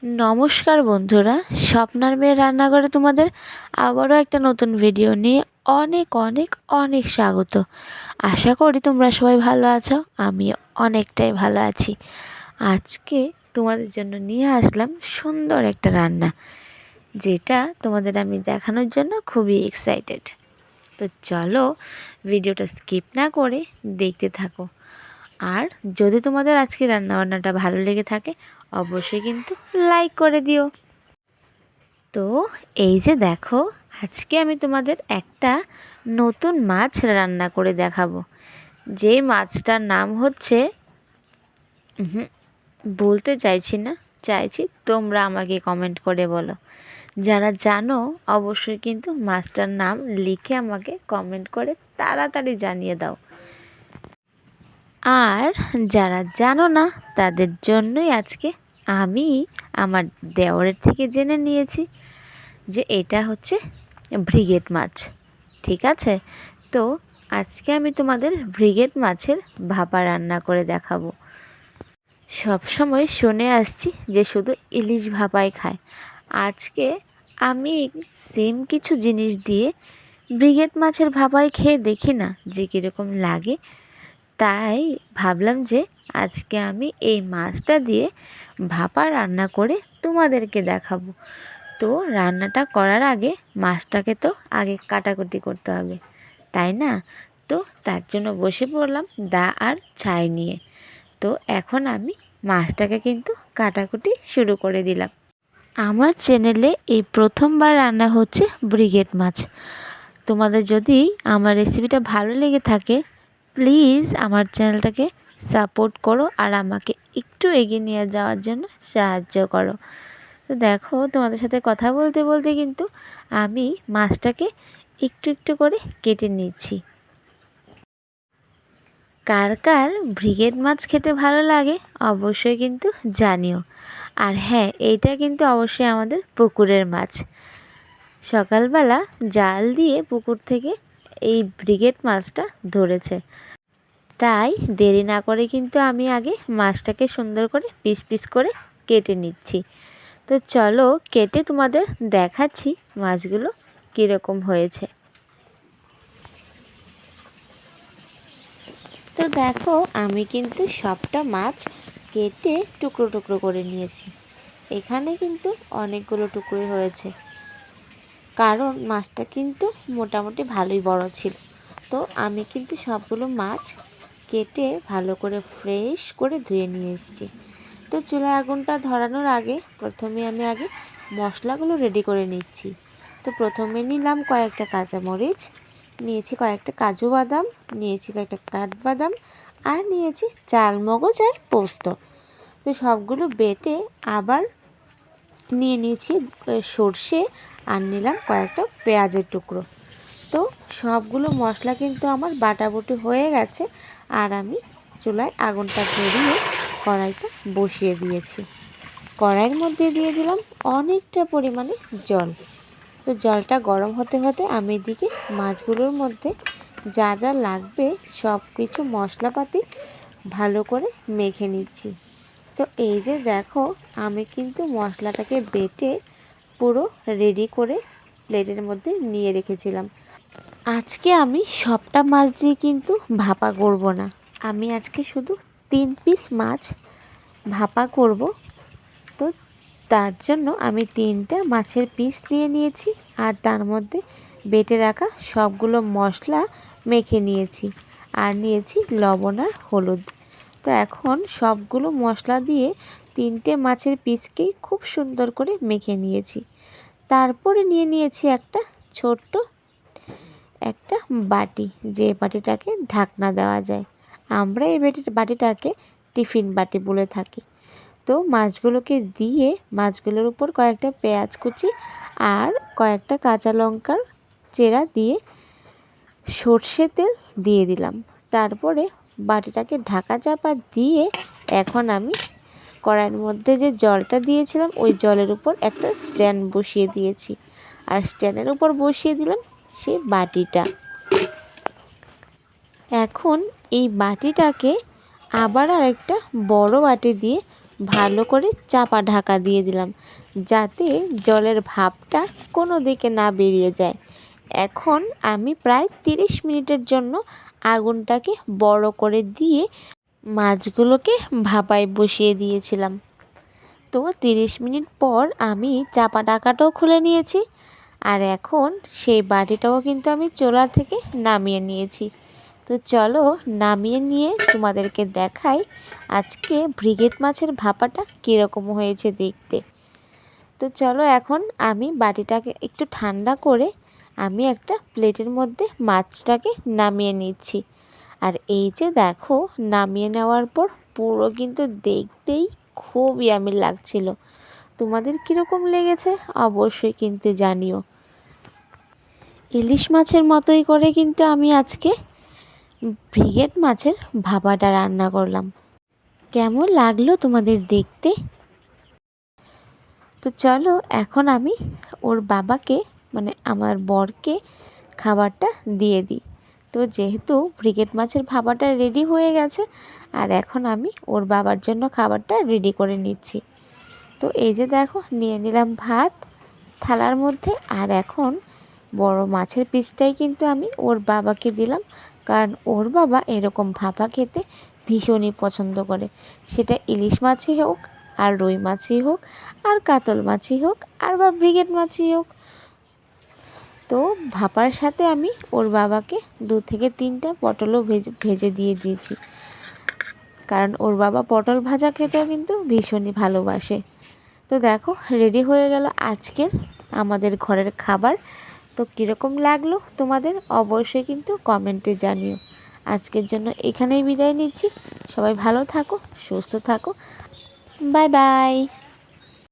নমস্কার বন্ধুরা, স্বপ্নার মেয়ের রান্নাঘরে তোমাদের আবারও একটা নতুন ভিডিও নিয়ে অনেক অনেক অনেক স্বাগত। আশা করি তোমরা সবাই ভালো আছো, আমি অনেকটাই ভালো আছি। আজকে তোমাদের জন্য নিয়ে আসলাম সুন্দর একটা রান্না, যেটা তোমাদের আমি দেখানোর জন্য খুবই এক্সাইটেড। তো চলো ভিডিওটা স্কিপ না করে দেখতে থাকো। আর যদি তোমাদের আজকে রান্নাবান্নাটা ভালো লেগে থাকে অবশ্যই কিন্তু লাইক করে দিও। তো এই যে দেখো, আজকে আমি তোমাদের একটা নতুন মাছ রান্না করে দেখাবো। যে মাছটার নাম হচ্ছে বলতে চাইছি তোমরা আমাকে কমেন্ট করে বলো। যারা জানো অবশ্যই কিন্তু মাছটার নাম লিখে আমাকে কমেন্ট করে তাড়াতাড়ি জানিয়ে দাও। আর যারা জানো না তাদের জন্যই আজকে আমি আমার দেওরের থেকে জেনে নিয়েছি যে এটা হচ্ছে ব্রিগেড মাছ। ঠিক আছে, তো আজকে আমি তোমাদের ব্রিগেড মাছের ভাপা রান্না করে দেখাবো। সব সময় শুনে আসছি যে শুধু ইলিশ ভাপাই খায়। আজকে আমি সেম কিছু জিনিস দিয়ে ব্রিগেড মাছের ভাপাই খেয়ে দেখি না যে কীরকম লাগে। তাই ভাবলাম যে আজকে আমি এই মাছটা দিয়ে ভাপা রান্না করে তোমাদেরকে দেখাবো। তো রান্নাটা করার আগে মাছটাকে তো আগে কাটাকুটি করতে হবে, তাই না? তো তার জন্য বসে পড়লাম দা আর ছাই নিয়ে। তো এখন আমি মাছটাকে কিন্তু কাটাকুটি শুরু করে দিলাম। আমার চ্যানেলে এই প্রথমবার রান্না হচ্ছে ব্রিগেড মাছ। তোমাদের যদি আমার রেসিপিটা ভালো লেগে থাকে প্লিজ আমার চ্যানেলটাকে সাপোর্ট করো আর আমাকে একটু এগিয়ে নিয়ে যাওয়ার জন্য সাহায্য করো। তো দেখো, তোমাদের সাথে কথা বলতে বলতে কিন্তু আমি মাছটাকে একটু একটু করে কেটে নিচ্ছি। কার কার ব্রিগেড মাছ খেতে ভালো লাগে অবশ্যই কিন্তু জানিও। আর হ্যাঁ, এইটা কিন্তু অবশ্যই আমাদের পুকুরের মাছ। সকালবেলা জাল দিয়ে পুকুর থেকে এই ব্রিগেড মাছটা ধরেছে, তাই দেরি না করে কিন্তু আমি আগে মাছটাকে সুন্দর করে পিস পিস করে কেটে নিচ্ছি। তো চলো কেটে তোমাদের দেখাচ্ছি মাছগুলো কীরকম হয়েছে। তো দেখো, আমি কিন্তু সবটা মাছ কেটে টুকরো টুকরো করে নিয়েছি। এখানে কিন্তু অনেকগুলো টুকরো হয়েছে, কারণ মাছটা কিন্তু মোটামুটি ভালোই বড় ছিল। তো আমি কিন্তু সবগুলো মাছ কেটে ভালো করে ফ্রেশ করে ধুয়ে নিয়ে এসেছি। তো চুলায় আগুনটা ধরানোর আগে প্রথমে আমি মশলাগুলো রেডি করে নিচ্ছি। তো প্রথমে নিলাম কয়েকটা কাঁচামরিচ, নিয়েছি কয়েকটা কাজু বাদাম, নিয়েছি কয়েকটা কাঠবাদাম, আর নিয়েছি চালমগজ আর পোস্ত। তো সবগুলো বেটে আবার নিয়ে নিয়েছি সর্ষে, আর নিলাম কয়েকটা পেঁয়াজের টুকরো। তো সবগুলো মশলা কিন্তু আমার বাটাবুটি হয়ে গেছে, আর আমি চুলায় আগুনটা ধরিয়ে কড়াইটা বসিয়ে দিয়েছি। কড়াইয়ের মধ্যে দিয়ে দিলাম অনেকটা পরিমাণে জল। তো জলটা গরম হতে হতে আমি এদিকে মাছগুলোর মধ্যে যা যা লাগবে সব কিছু মশলাপাতি ভালো করে মেখে নিচ্ছি। তো এই যে দেখো, আমি কিন্তু মশলাটাকে বেটে পুরো রেডি করে প্লেটের মধ্যে নিয়ে রেখেছিলাম। আজকে আমি সবটা মাছ দিয়ে কিন্তু ভাপা করব না, আমি আজকে শুধু 3 পিস মাছ ভাপা করব। তো তার জন্য আমি 3টা মাছের পিস নিয়ে নিয়েছি, আর তার মধ্যে বেটে রাখা সবগুলো মশলা মেখে নিয়েছি, আর নিয়েছি লবণ আর হলুদ। তো এখন সবগুলো মশলা দিয়ে 3টে মাছের পিসকেই খুব সুন্দর করে মেখে নিয়েছি। তারপরে নিয়ে নিয়েছি একটা ছোট্ট একটা বাটি, যে বাটিটাকে ঢাকনা দেওয়া যায়। আমরা এই বাটিটাকে টিফিন বাটি বলে থাকি। তো মাছগুলোকে দিয়ে মাছগুলোর উপর কয়েকটা পেঁয়াজ কুচি আর কয়েকটা কাঁচা লঙ্কার চেরা দিয়ে সর্ষে তেল দিয়ে দিলাম। তারপরে বাটিটাকে ঢাকা চাপা দিয়ে এখন আমি কড়াইয়ের মধ্যে যে জলটা দিয়েছিলাম ওই জলের উপর একটা স্ট্যান্ড বসিয়ে দিয়েছি, আর স্ট্যান্ডের উপর বসিয়ে দিলাম সেই বাটিটা। এখন এই বাটিটাকে আবার আরেকটা বড় বাটি দিয়ে ভালো করে চাপা ঢাকা দিয়ে দিলাম, যাতে জলের ভাপটা কোনো দিকে না বেরিয়ে যায়। এখন আমি প্রায় 30 মিনিটের জন্য আগুনটাকে বড় করে দিয়ে মাছগুলোকে ভাপায় বসিয়ে দিয়েছিলাম। তো 30 মিনিট পর আমি চাপা ঢাকাটাও খুলে নিয়েছি, আর এখন সেই বাটিটাও কিন্তু আমি চুলা থেকে নামিয়ে নিয়েছি। তো চলো নামিয়ে নিয়ে তোমাদেরকে দেখাই আজকে ব্রিগেড মাছের ভাপাটা কীরকম হয়েছে দেখতে। তো চলো এখন আমি বাটিটাকে একটু ঠান্ডা করে আমি একটা প্লেটের মধ্যে মাছটাকে নামিয়ে নিচ্ছি। আর এই যে দেখো, নামিয়ে নেওয়ার পর পুরো কিন্তু দেখতেই খুব ইয়ামি লাগছিল। তোমাদের কীরকম লেগেছে অবশ্যই কিন্তু জানিও। ইলিশ মাছের মতোই করে কিন্তু আমি আজকে ব্রিগেড মাছের ভাপাটা রান্না করলাম। কেমন লাগলো তোমাদের দেখতে? তো চলো এখন আমি ওর বাবাকে মানে আমার বরকে খাবারটা দিয়ে দিই। তো যেহেতু ব্রিগেড মাছের ভাপাটা রেডি হয়ে গেছে, আর এখন আমি ওর বাবার জন্য খাবারটা রেডি করে নিচ্ছি। তো এই যে দেখো, নিয়ে নিলাম ভাত থালার মধ্যে, আর এখন বড় মাছের পিসটাই কিন্তু আমি ওর বাবাকে দিলাম, কারণ ওর বাবা এরকম ভাপা খেতে ভীষণই পছন্দ করে। সেটা ইলিশ মাছই হোক, আর রুই মাছই হোক, আর কাতল মাছই হোক, আর বা ব্রিগেড মাছই হোক। তো ভাপার সাথে আমি ওর বাবাকে 2 থেকে 3টা পটলও ভেজে দিয়ে দিয়েছি, কারণ ওর বাবা পটল ভাজা খেতেও কিন্তু ভীষণই ভালোবাসে। তো দেখো, রেডি হয়ে গেল আজকের আমাদের ঘরের খাবার। তো কীরকম লাগলো তোমাদের অবশ্যই কিন্তু কমেন্টে জানিও। আজকের জন্য এখানেই বিদায় নিচ্ছি। সবাই ভালো থাকো, সুস্থ থাকো, বাই বাই।